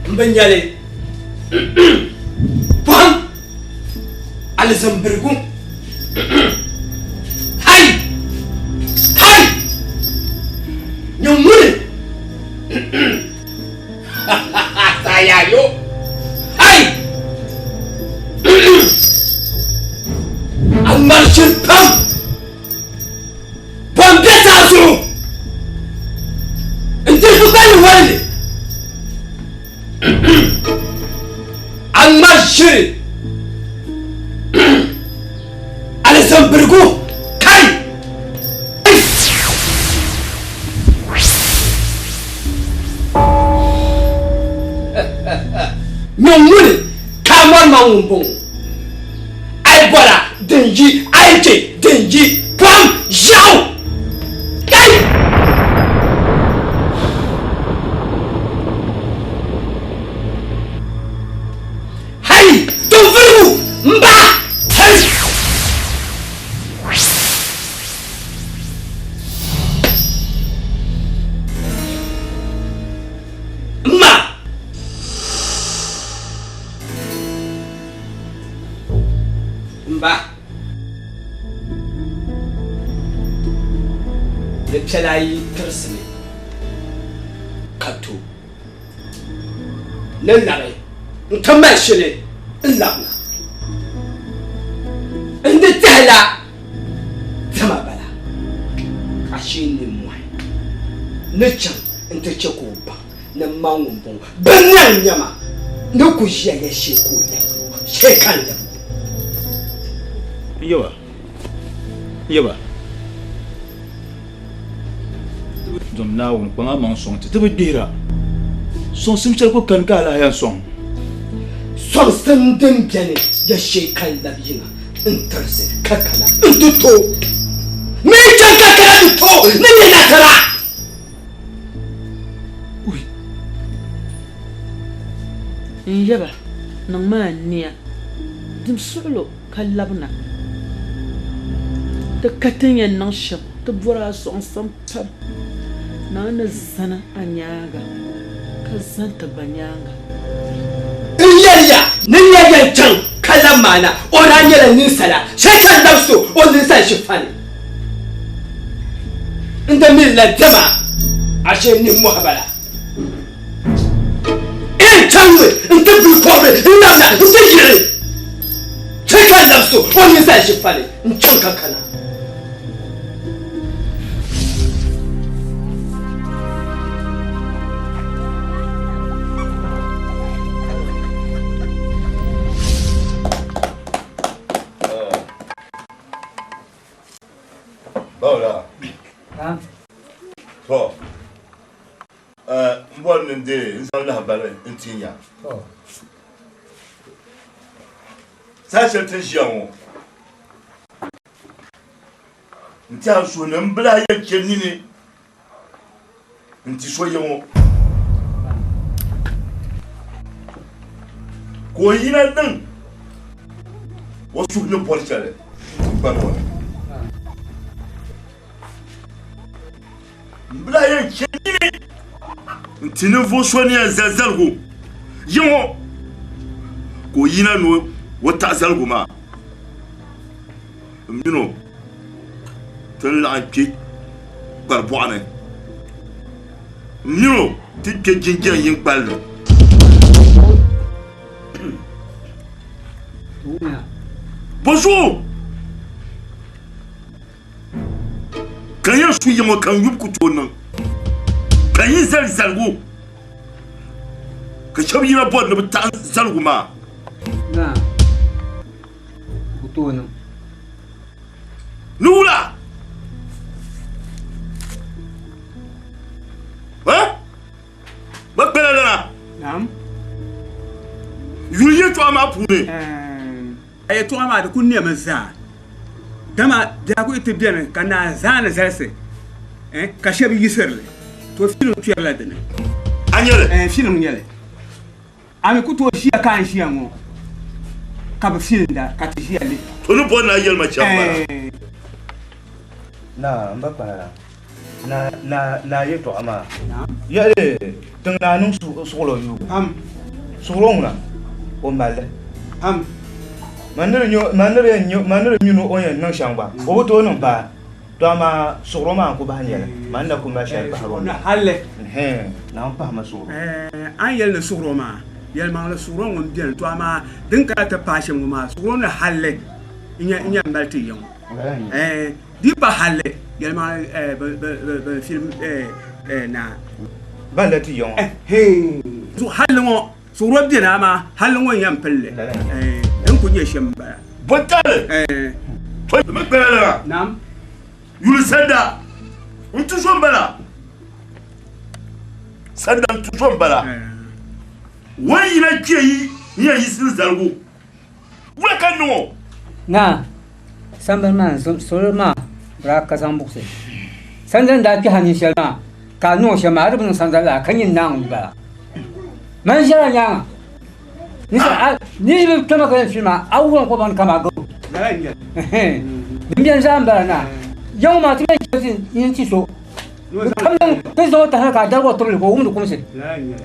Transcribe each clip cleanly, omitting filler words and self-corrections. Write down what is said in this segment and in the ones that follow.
Mbanyale Pam Alexambergu Hai Hai Nyomune Saya yo Hai Amarshal Pam Pam Betazu Ndifukani wale Amarshal Alexambergu Kai Nyomune Kamar Maumbong Aibora Denji Aike Denji Pam Yao Kai Hai Tovu Mba Hai Ma Mba Lechalai Tersne Katu Nenare Ntamashile Labna Inde Tela Tamabala Ashini Mwai Nechan Inte Chakuba Namangumbo Banyama Nukushia Shekule Shekanda Yaba Dom now Banga Mansong to the Dira Son Simchako Kankala and song Son Sendin Jenny Yashekanda Yina Interse Kakala Untuto Major Kakala to Ninatara Yaba Nang man near Dim solo Kalabna The cutting and nosham, the boras on some pub. Nana Zana Anyaga, Kazanta Banyanga. Iya, Nanya Jang, Kalamana, Orania Nisala, Shakan Dasu, or Nisa Shifani. In the middle of Dema, Ashen Muhabala. In Tangu, in the Bukore, in Nana, in the Yeri. Shakan Dasu, or Nisa Shifani, in Chankakana. Voilà. Hein? Toi. Moi, je dis, nous allons la un tigna. Ça, c'est un géant. Nous avons un blague qui est né. Nous soyons. Quoi, il y a un on se souvient pour le chalet. Brian Kenny, tu ne veux soigner à Zazalgo. Yon, ko yina no wata zalguma mino tan la ki barbone mino tike jinje yin ballo bonjour kan ya su yi kan yub ku tonan kan yi zalgo ka shabi na bod na ta zalguma na kutonan nula ha bakbela lana Naam. yuliye to ama pune Ay to ama da kunne manza. Dama da ku ita biyan kana zana zalse. Ka shabi yisirle. To filin tuyar ladana. anyele Filin yele. Ami ku to shi kan shi yango. Ka ba filin da ka ti shi yale. to no bona yel ma chamba na mbapa na yeto ama Naam. ya le tengna nung sulo yu sulo ngna o male manere nyu no oyen nang shangba o to no ba to ama sulo ma ko ba nyela manna ko ma shay ba haron Na halle. na pa ma sulo An yel na sugro ma. Yel ma la sugro ngon biyan to ama din ka ta pashe mu ma sugro na halle. Inya mbalti yon. Di ba halle. Yel ma ba film na ba la ti yon so hallo so robde na ma hallo yam pelle dan ku je shamba botale to me bela nam yul sanda untu sombala sanda untu sombala wani na ke yi ya yi sil zalgo wala kan no na sambar man solo ma bra ka sambukse sandan da ki hanin shalma ka no shama rubun sandala kan yin nan ba man shara nya ni bi tama ka filma awon ko ban kama go laranya nimbian zamba na yau ma tumen kin yin ci so kam nan kai zo ta ka darwa to ko umdu kuma sai laranya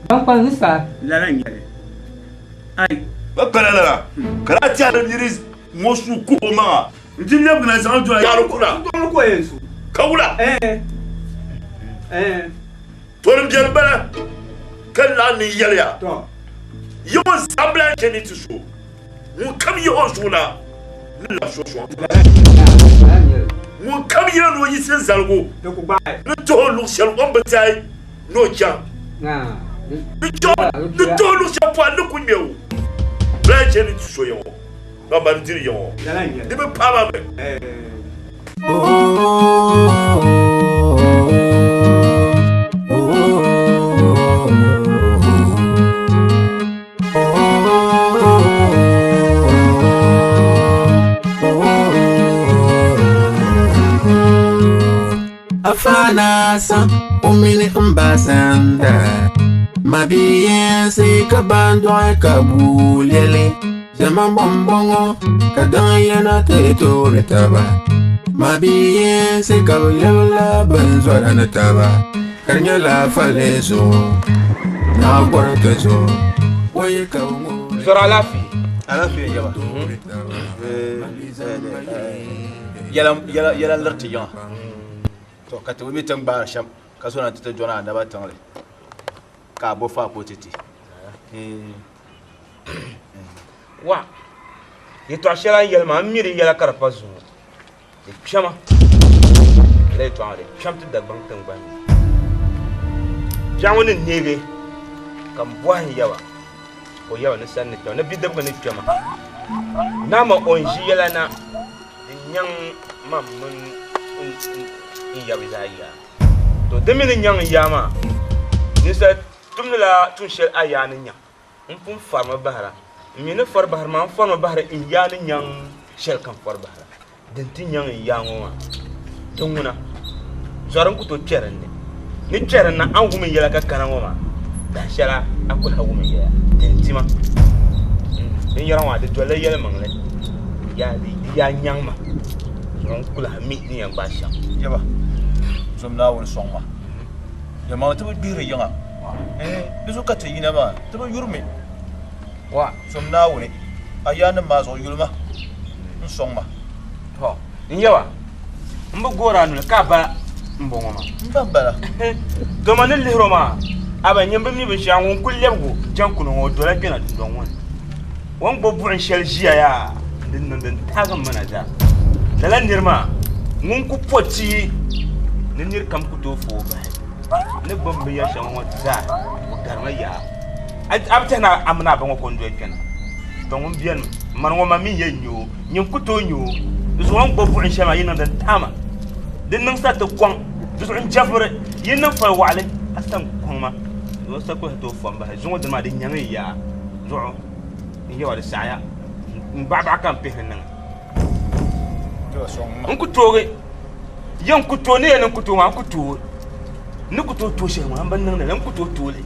ban kwal nisa laranya ai bakala kala ti ala diris mosu ko ma ndile bna sa ndo ya rukura don ko yensu kawula eh torim je bala kala ni yelya to yo sabla keni tusu mu kam yo osuna ni la so mu kam yo no yisin zalgo to ku ba ni to lu shel on batai no jam na ni to lu shel po an ku nyewu bla keni tusu yo ba ban diri yo laranya de be pa ba be Afana san umini mbasanda mabiyen se kabando kabulele jama bombongo kadanya teto retaba mabiyen se kabulela banzora nataba karnya la falezo na gwartazo waye kawo zora lafi yaba yala larti yan to ka to mi tan ba sham ka so na ta jona da ba tan le ka bo fa ko titi wa ye to ashela yel ma miri yela karpa zu e chama le to ande cham ti dagbang tan ban jamu ni nege kam bohan yawa ko yawa na san ni to na bidab ga ni chama na ma onji yela na nyang mam mun in yawi zaya to demi ni nyang yama ni sa tumla tun shel ayani nyang pun farma bahara mina far bahar ma farma bahara in yani nyang shel kan far bahara den tin nyang yango ma tunguna zoran ku to cerande ni ceran na an gumi yela ka kanango ma da shela akul ha gumi yela den tima in yaran wa de dole yela mangle ya nyang ma zoran kula mi ni yang basha yaba zum na won song ma ya ma to bi re yanga bisu ka te yina ba to yurme wa som na wuni ayana mazo yulma nsongma ho nyawa mbu gora nu ka ba mbongo ma mbambala do manin lihro ma aba nyimbe mi be shan won kullebgo jankunu ngo do la pena don won won bo bu shel jiya ya din tagan mana da dalan nirma mun ku poti nir kam ku to fo ba ne bombe ya shan won za garma ya abta na amna ba ngo ndo pena don won biyan man ngo ma min yenyo nyim ku to nyo zo won bo bu shema yin dan tama din nan sa to kwang zo in jafre yin nan fa wale asan kwang ma zo sa ko to fo ba zo de ma de nyang ya zo ni ya wala saya mbaba kan pe nan to song on ku toge yan ku to ne nan ku to ma ku to ni ku to she ma ban nan nan ku to le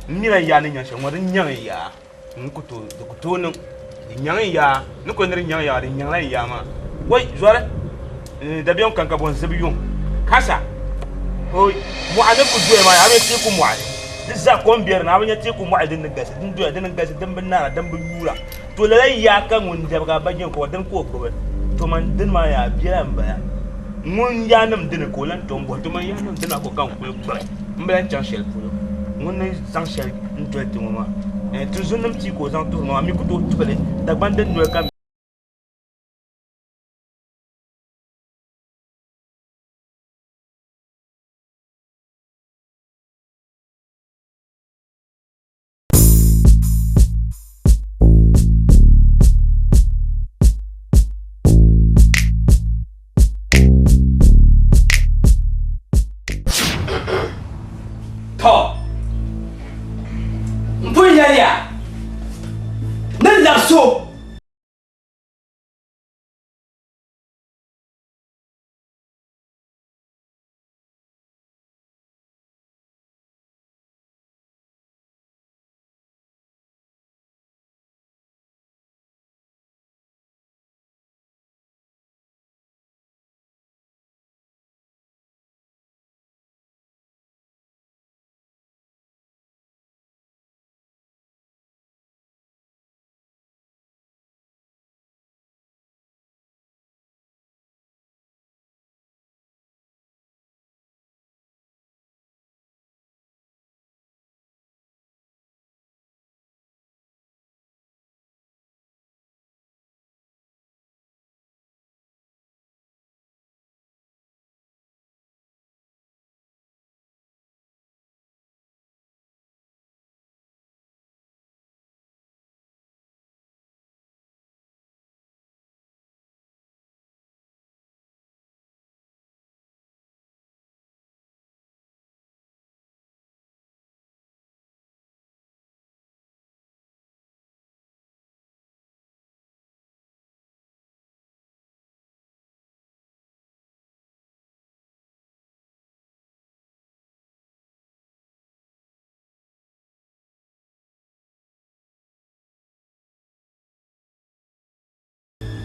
ni la ya ni nya she ma rin nyang ya ni ku to nan nyang ya ni ko ni nyang ya rin nyang la ya ma wai zore da biyon kan ka bon zabiyon kasa hoy mu ade ku do ma ya be ti ku mu ade za kon biyar na banya ti ku mu ade nan gasa din do ade nan gasa dan ban na dan ban yura to la ya kan mun da ga banyen ko dan ko to man din ma ya biya mbaya mun ya nam din ko lan to mbo to man ya nam din ko kan ko ba mbalan chan shel ko mun ne san shel ndo ti mo ma to zunam ti ko zan to ma mi ku to tubale da ban den no kam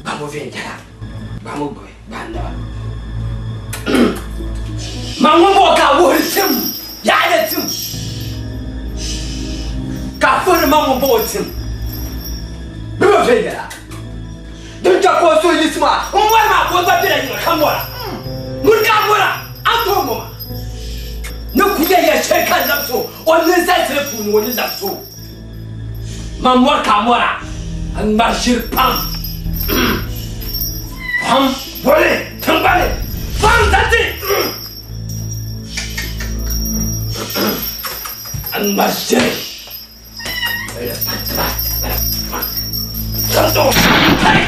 Vamos vengar. Vamos boy. Banda. Mama boka woltim. Ya da tim. Ka fur mama botim. Bro vengar. Don ta ko so yisma. Umma ma ko ta tira ni kamora. Mun kamora. Ato mo. Ne kuya ya sheka lapso. On ne sai telefon woni lapso. Mamor kamora. An marshir pam. Pam, boleh, kembali, Fantiti. An masjid. Contoh, hai.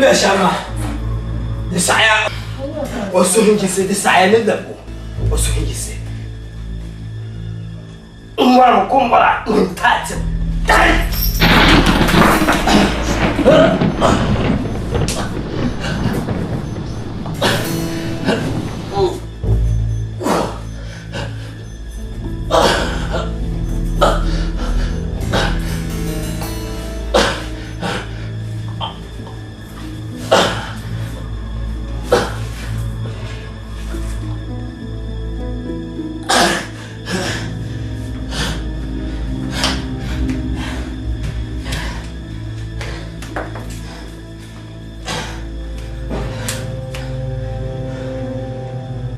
Bebe Shama. The Sire was so he said the Sire in the book. Or so he said. One Kumbara, Tat.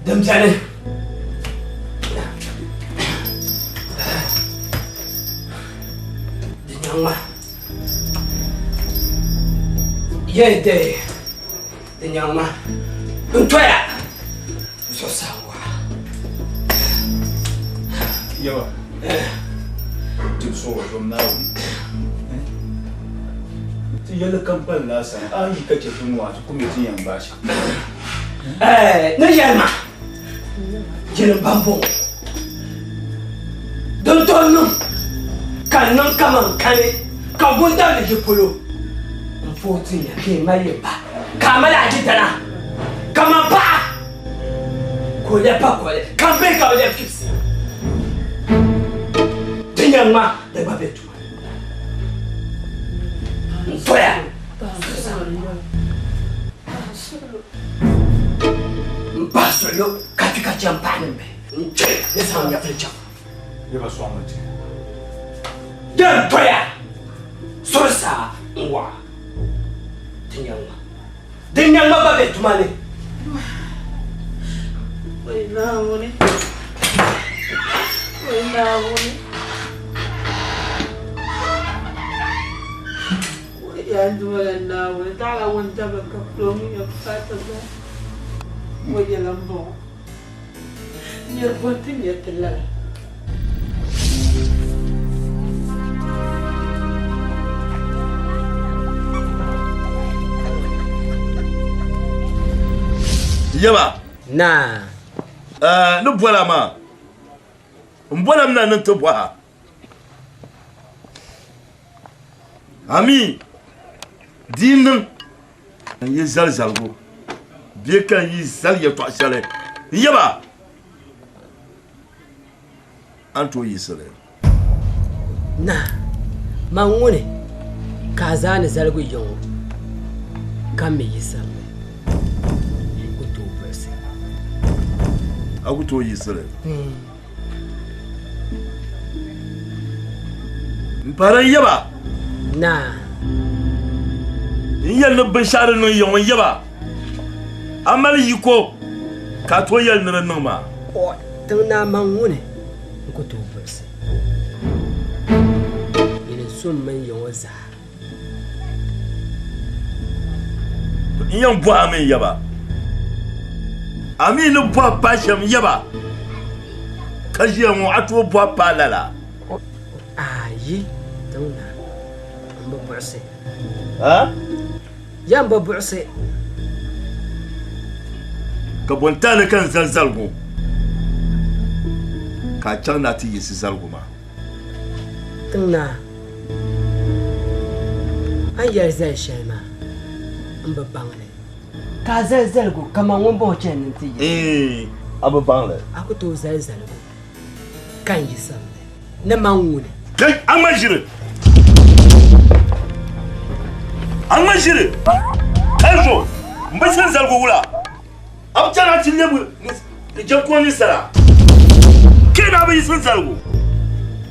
Demjane. Dinyangma. Yede. Dinyangma. Untoya. So sawa. Yawa. Tip so from now. Ti yalla kampan nasa. Ai kace tunwa kuma tin yan bashi. Na yalma. Jere bambo. Don tono. Kanan kaman kane. Ka bunda da jipolo. 14 ya ke mai ba. Kamala ajitana. Kama ba. Ko ya pa ko le. Kan be ka le fix. Tinyama da babetu. Foya. Passo yo katika champane mbe. Nche, nesa ya flecha. Yaba swamati. Dan toya. Sosa ngwa. Tinyama. Dinyama babe tumane. Wena woni. Wena woni. Ya ndwala na woni tala woni tabla kaplomi ya fataga. Voy al ambo. Ni el puente ni el telar. Yaba. Na. No bola ma. Mbola mna nto boa. Ami. Din. Ye zalzalgo. Bien kan yi zal ya to sale yaba anto yi sale Na mangune kaza ne zalgu yon kan me yi sale ko to presse aku to yi sale mparan yaba na yel no bashar no yon yaba amal yiko ka to yel nan ma o tun na mangune ko to presse ina sun man yon za yan bo amen yaba ami no bo pasham yaba kaje mu ato bo palala ayi tun na mbo presse ha yamba presse ka bontane kan zalzalgo ka can na ti yisi zalgo ma tuna an yarzal shalma an babban ne ka zalzalgo kamar wani bauce nan ti abu bangle aku to zalzalgo kan yi sam na manwune kai an majire kalzo mbacin zalgo wula abjana tinyebu jakoni sara kena bai sun zalgo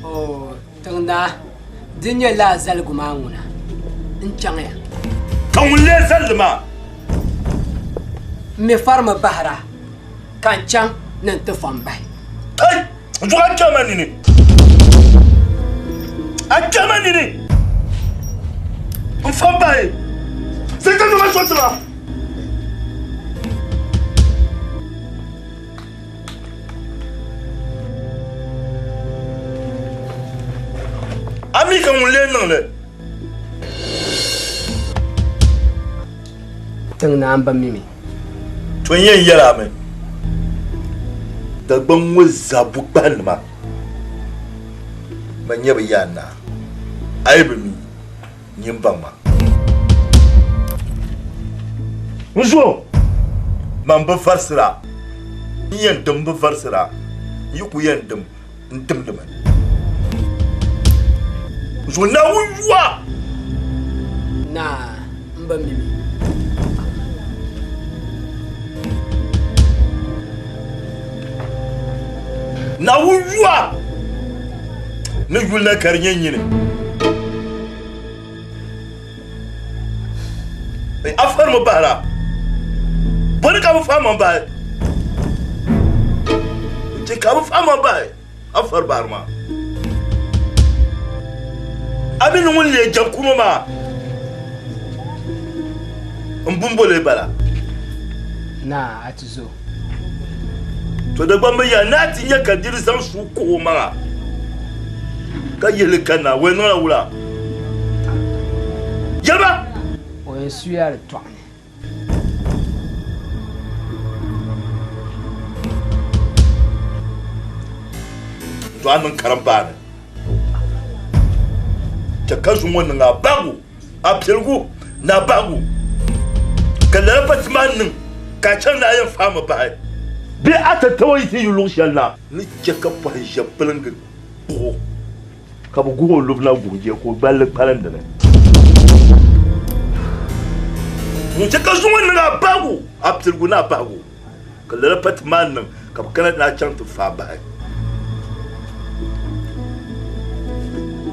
oh tunda dinya la zalgo manguna in changya kan wulle zalma me farma bahra kan chang nan tufan bai ai juan jamani ne a jamani ne on bai c'est que nous va sortir là ami kan wulle nan le teng na amba mimi to yen yara me da ban wa zabu ban ma man yaba yana ai ba mi yin ban ma muso man ba farsira yen dum ba farsira yiku yen dum ndim dum muso na wuwa na amba mimi na wuwa na yula karnyen yine afar mo bara bani ka fa man ba je ka fa man ba afar bar ma abin mun le jam kuma ma mbumbole bala na atizo to da gbamba ya na tinye ka diri san su ko ma ka yele kana we no la wula yaba o yesuya le twa to an karamba ne ta kasu mun na bagu a firgu na bagu kallar fatman ka can na yin fama ba bi ata tawai ti yulu shalla ni ke ka fa jablan ga ko ka bu go lubna guje ko balle palan da ne ni ke ka zuwan na bagu abtul guna bagu kallar fatman nan ka kana na can tu fa ba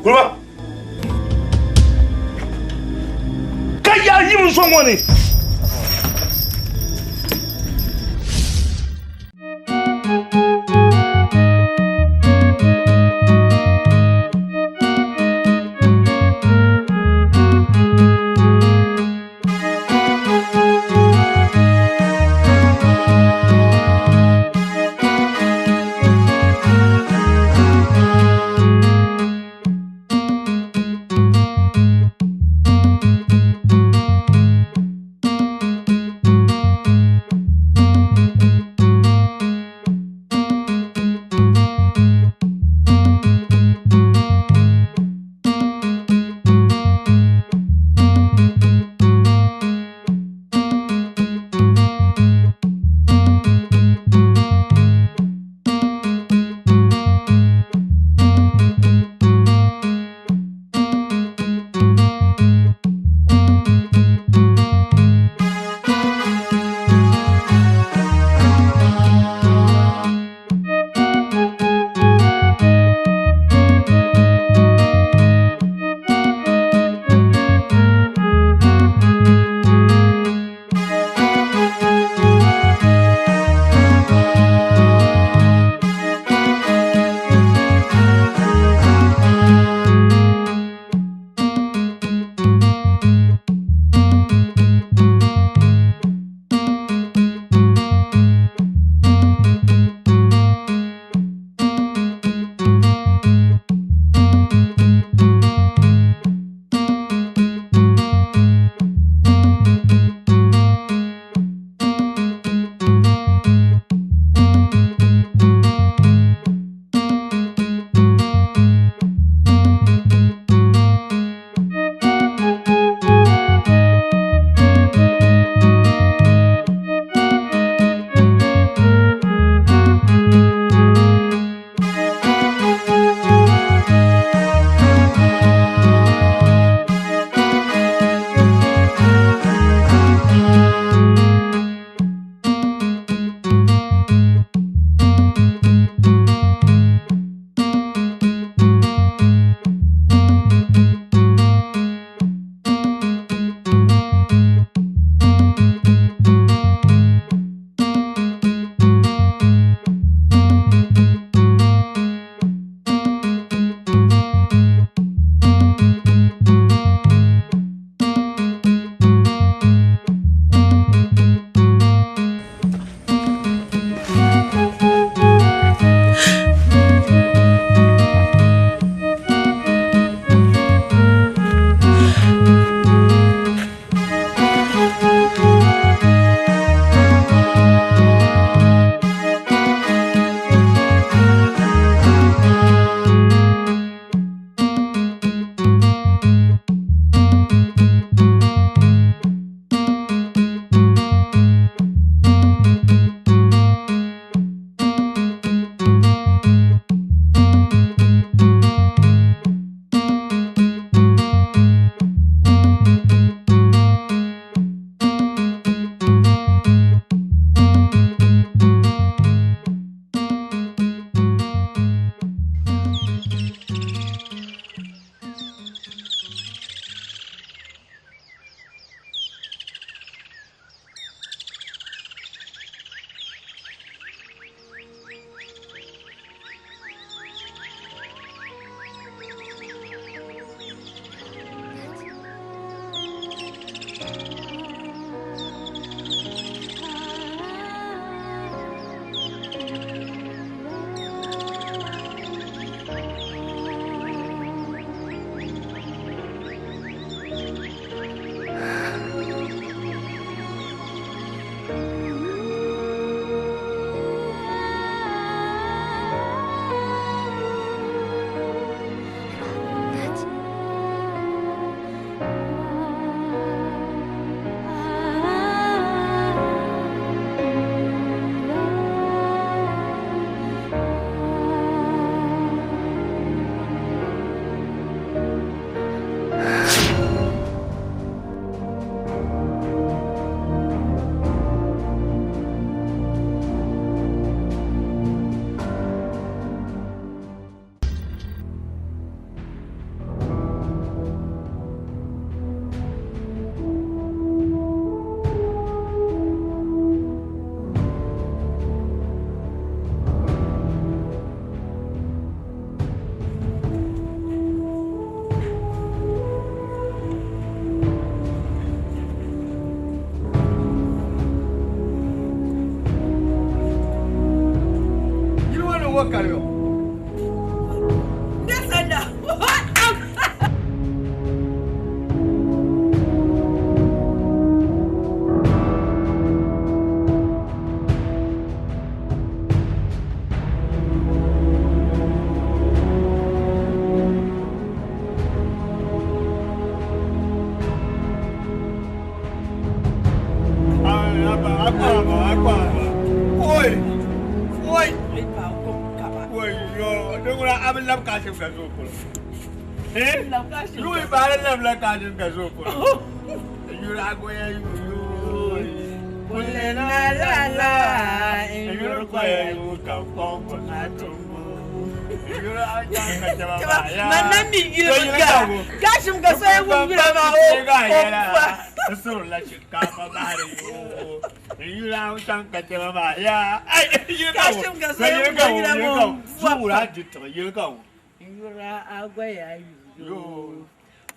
kuma kai ya yi mun son wani wakar yo. Desanda.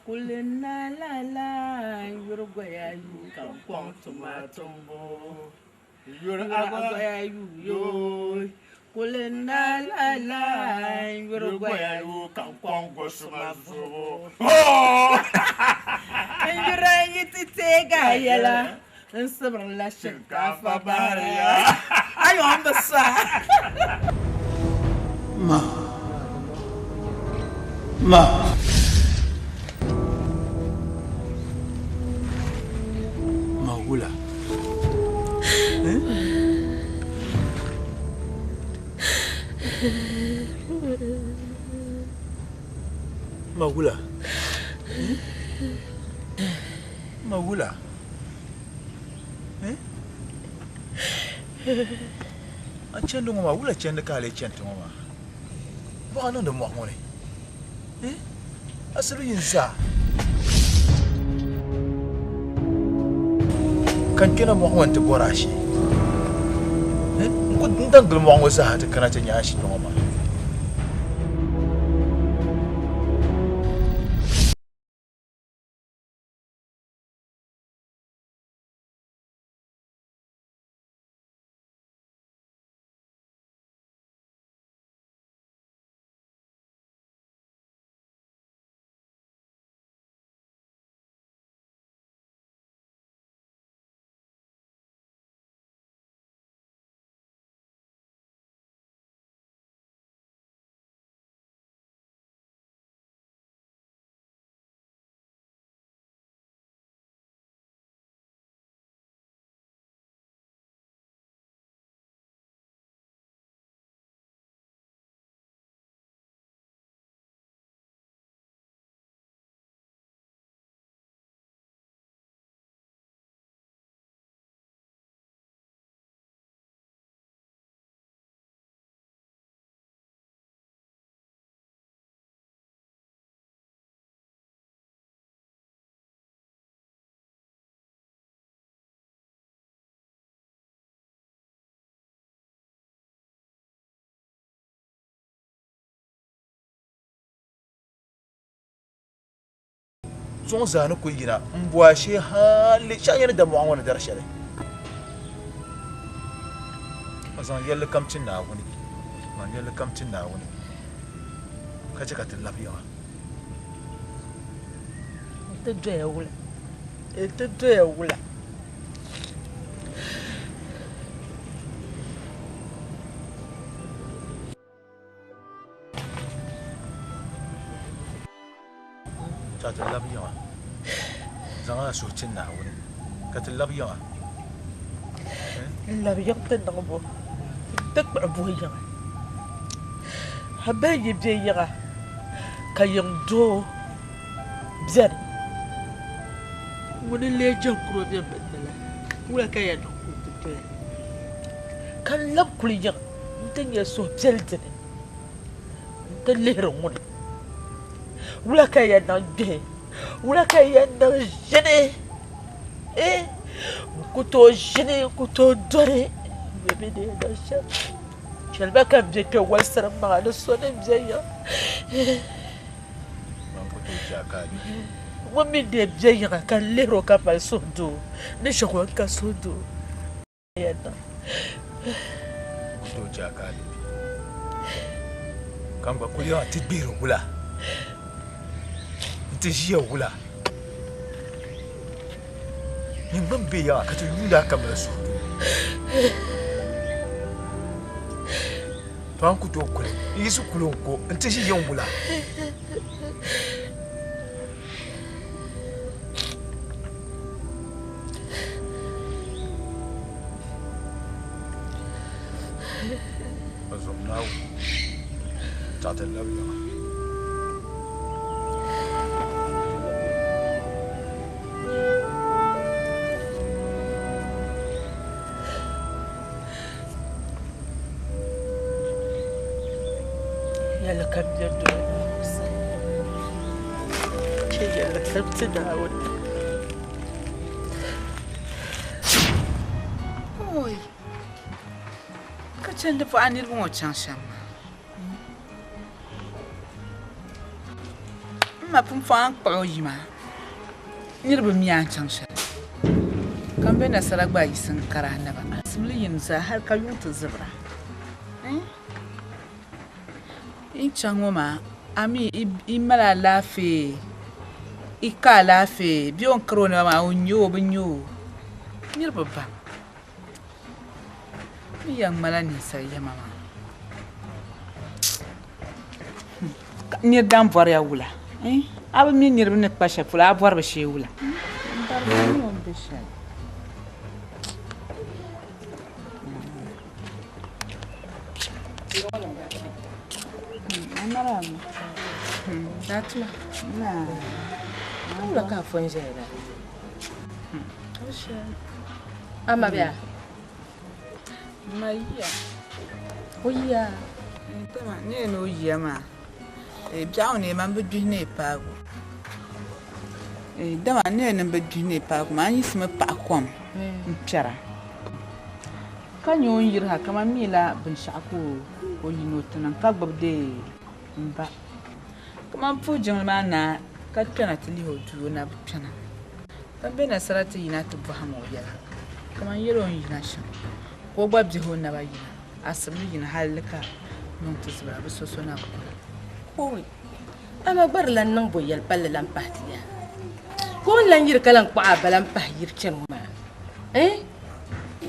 Kulena la la, Uruguay, you come from tomato. Uruguay, you. Kulena la la, Uruguay, you come from tomato. Oh! And you're ready to take a yellow and some relation of a barrier. I on the side. Ma. Maula. Maula. Maula. Acendo maula cende kale cente mama. Ba non de mo ngone. Asalu yinsa. Kan kina mo wanta borashi ko dangal mo wasa hata kana ta nyashi to mama son zanu ko yina mbwashe hali shanyar da mu an wani darashare azan yalla kamcin na wani man yalla kamcin na wani kace ka tallafiya ta doya wula ta doya wula ta tallafiya zanga so cin na wani ka tallafiya labiyan ta da bo tak ba boya habaye biya kayan do bzar wani lejan kuro biyan bedala wala kayan ko kan lab kuliyan mutan ya so bzaltin ta leron wani wala kayan nan be wala kayan nan jene kuto jene kuto dore bebe de da sha shalba kan je ke wasar ma da sonin biya kuto jakali wami de biya kan lero ka pa sodo ne shoko ka sodo yana kuto jakali GBANGBA kuliya ti biru wula ti jiya wula yin ban biya ka to yunda kamar su to an ku to kule yi su kulon ko ti jiya wula azumnawo ta talabiya يلا كبير دول يلا كبت داود اوي كتشند فاني المو تشانشام ما فان قويما نيرب ميان تشانشام كان بين سرق باي سنكرا نبا اسملي ينسى هل كيوت الزبره Inchangoma ami imala lafe ika lafe bion krona ma onyo binyo nirbaba mi yang mala ni sai ya mama ni dam vor ya wula ab mi nirbi ne pasha fula vor ba she wula Marama. That's la. Nah. Ula ka fonjera. Osha. Ama bia. Maya. Oya. Tema ne no yama. Biao ne man bedu ne pago. Dama ne ne bedu ne pago ma yisme pa kom. Mpera. Kanyo yirha kama mila bin shako o yino tanan ka gbabde mba kama pujin mana ka tana tili hotu na tana tambe na sarati yina to bahamo yala kama yero yina sha ko gbabje ho na bayina asabli yina halaka non to sibra so so na ko ama bar lan nan boyal palle lan pahtiya ko lan yir kalan kwa balan pahir chen ma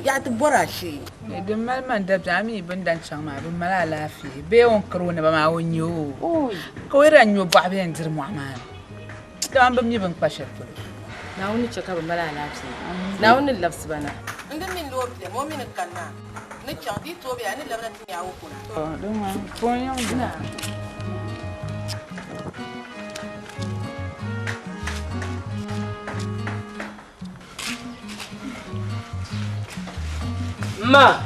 ya ta bora shi idan malman da jami bin dan can ma bin mala lafi be on krona ba ma wonyo ko ran yo ba be ndir mu aman da an bam ni ban kwashar to na woni chaka ba mala lafi na woni lafsi bana inda min lo be mo min kanna ni chan di to be ani labna tin yawo kuna to don ma ko yan dina Ma.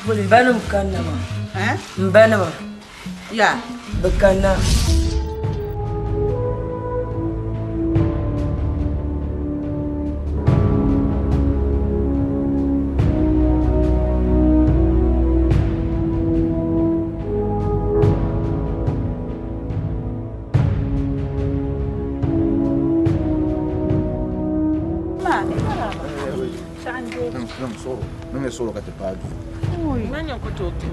Boleh bana bukan nama. Mbana ma. Ya, bukan nama. Non è solo che ti pago. Ma neanche tutto.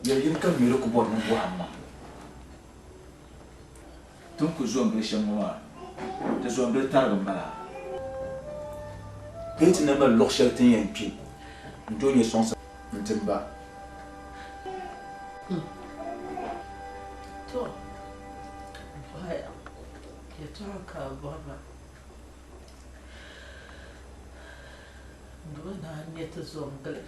ya yin kan mi ko bon nan bo amma tun ku zo ngre shamwa te zo ngre tar gambala bint na ma lo sheltin yan pi ndo ni sonsa ntimba to baya ya taka baba ndo na ne ta zo ngre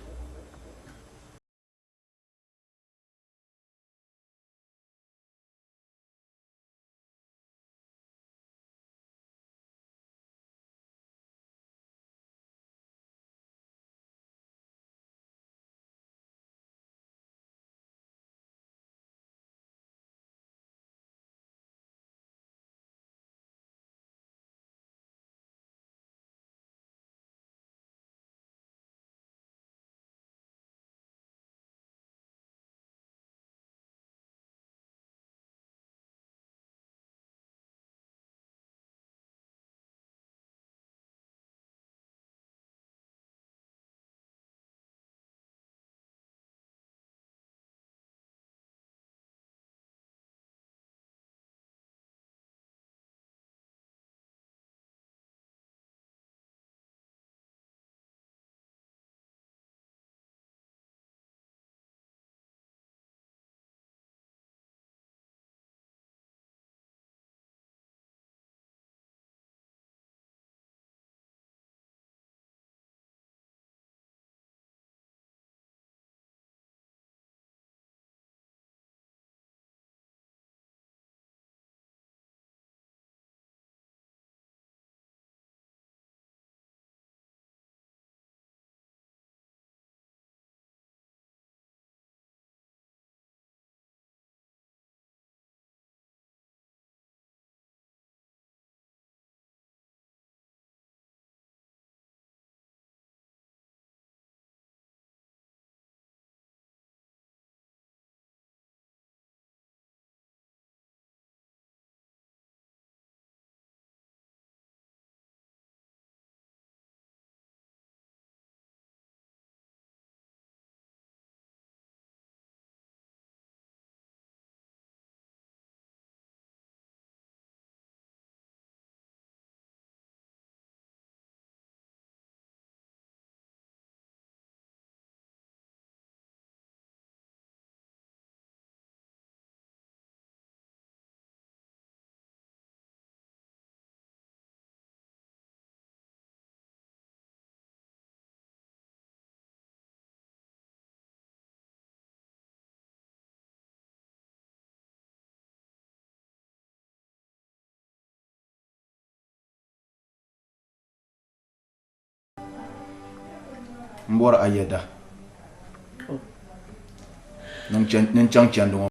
mbora ayeda nang chang chan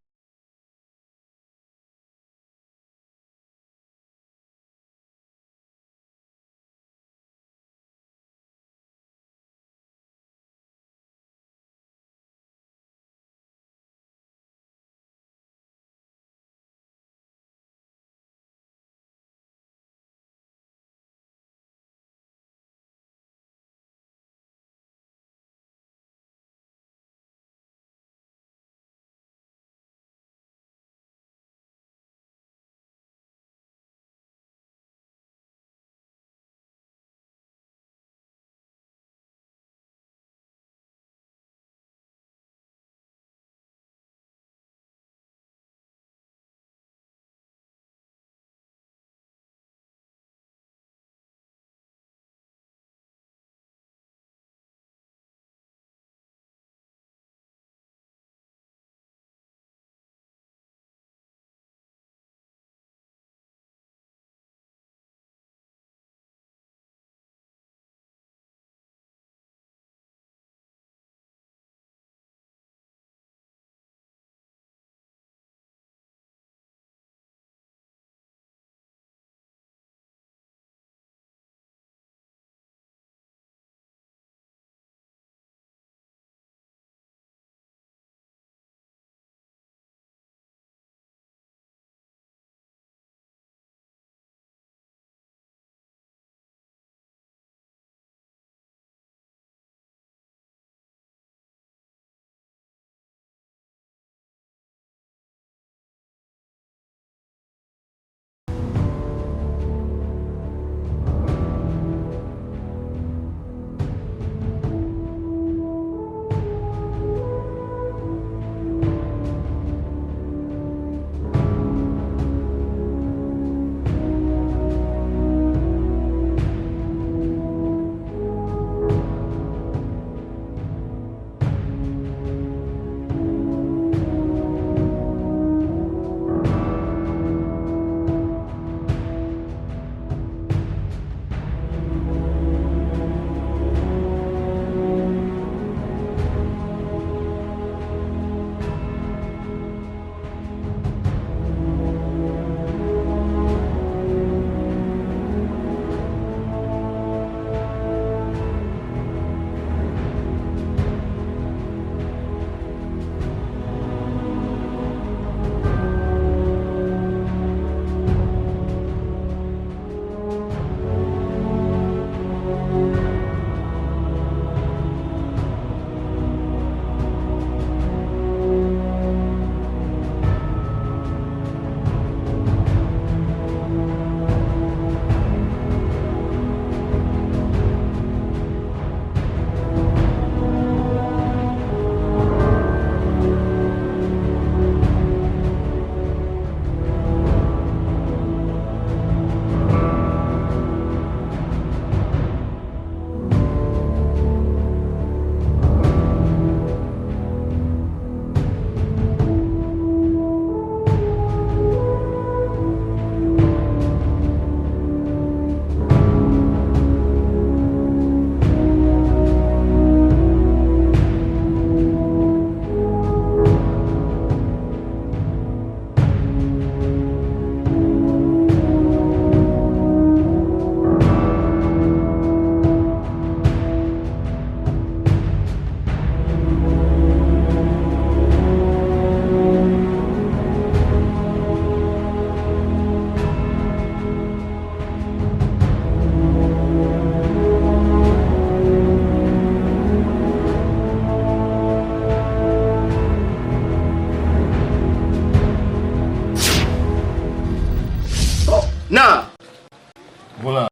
Voilà.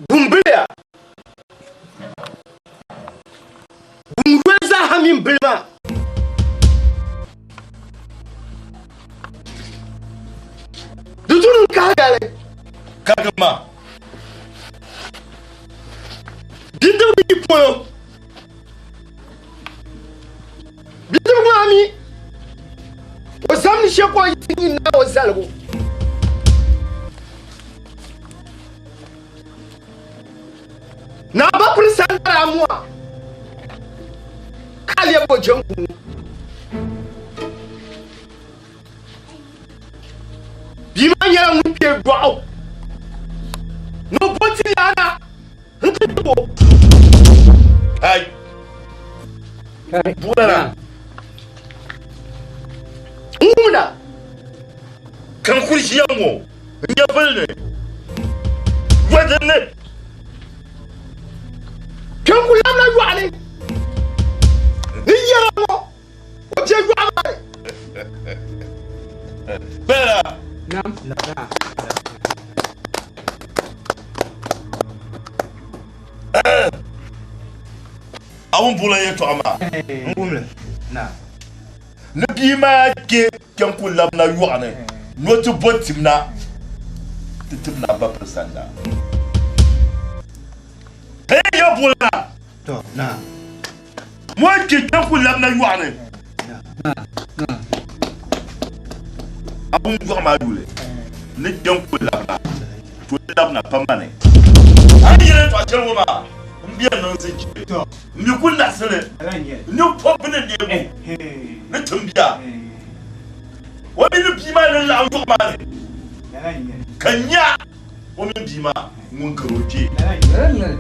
Bumbea. Bumweza hamim bilma. Dudun kagale. Kagama. Bintu bi poyo. Bintu mami. Ozamni shekwa yini na ozalgo. Na ba prisandara moi. Kali abo jonku. Bima ya mupie gwa. No boti yana. Ntubo. Ai. Bulala. Umuna. Kan kurshi yango. Ya bulne. Wadanne. Kan kulam na yuale. Ni yara mo. O je yuale. Bela. Nam. Awun bula yeto ama. Ngumle. Na. Ne bi ma ke kan kulam na yuane. No to botimna. Titimna ba persanda. Hey ya bula. To, na. Mo ke kan kulam na yuane. Abun gwa ma yule. Ne kan kulam na. To lab na pamane. Ani yele to achelo ma. Mbia no nziki. To. Mikunda sele. Alanye. Ne popne de. Ne tumbia. Wani ne bima ne la to ma ne. Alanye. Kanya. Wani bima mun karoke. Alanye.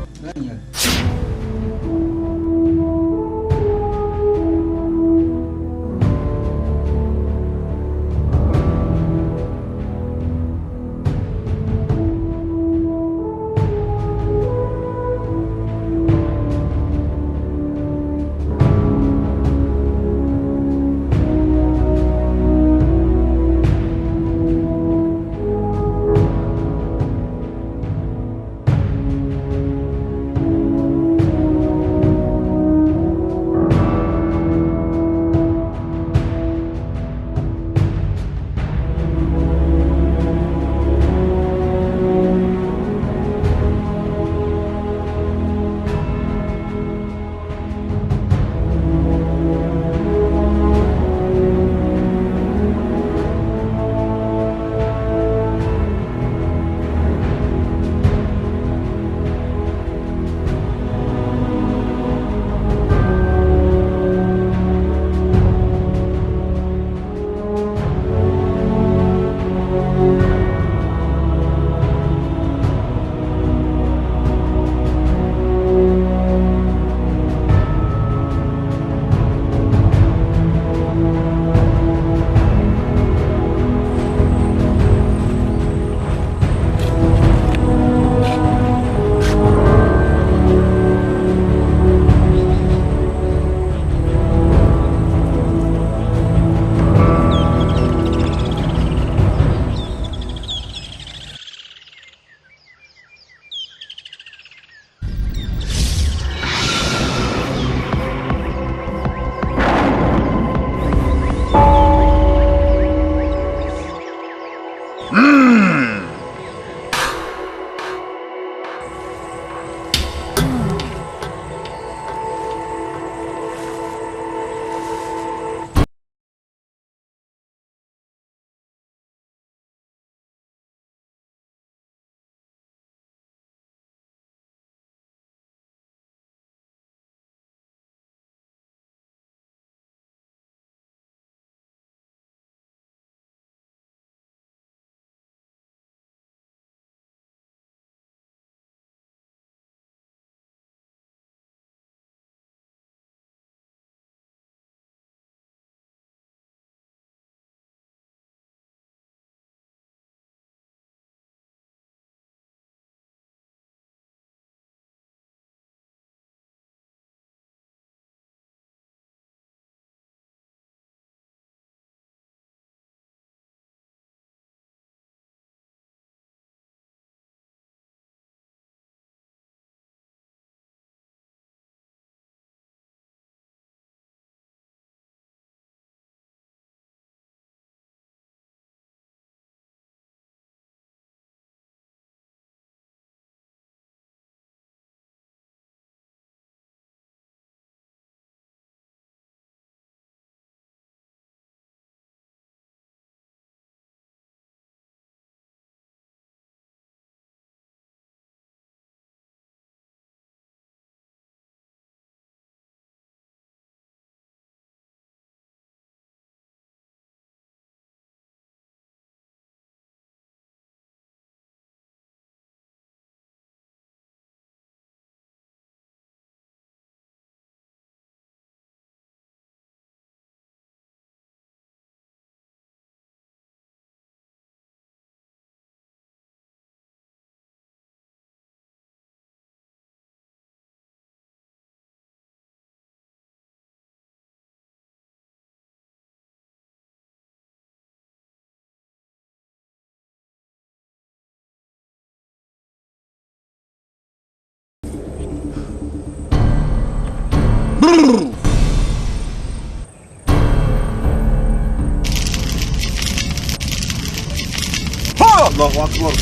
Allahu Akbar.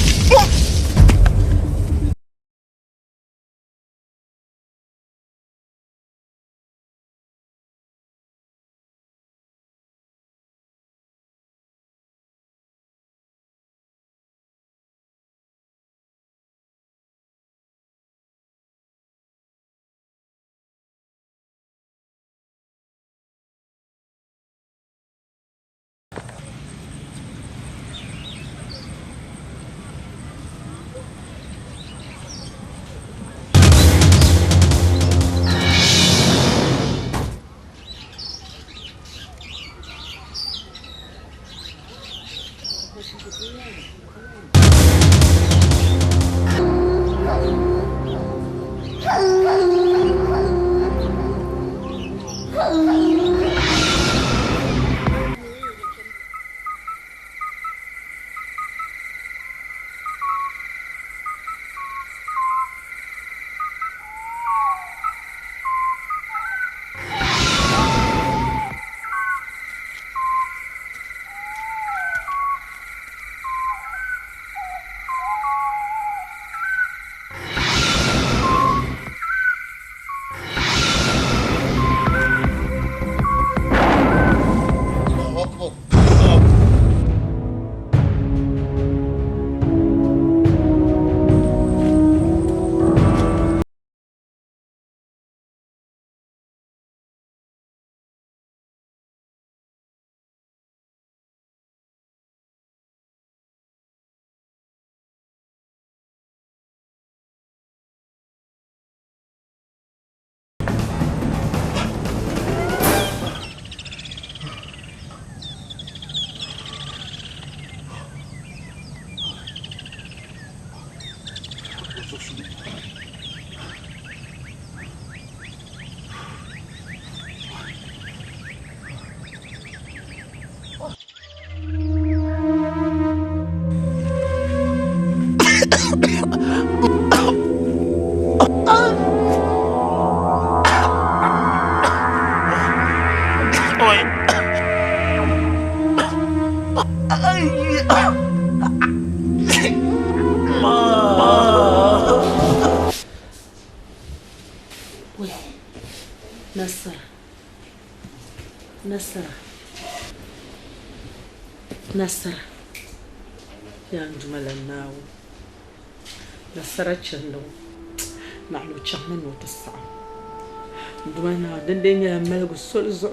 Nasara ya njumala nawo nasara chando na lo chama no tasa ndumana dendenya melgo solzo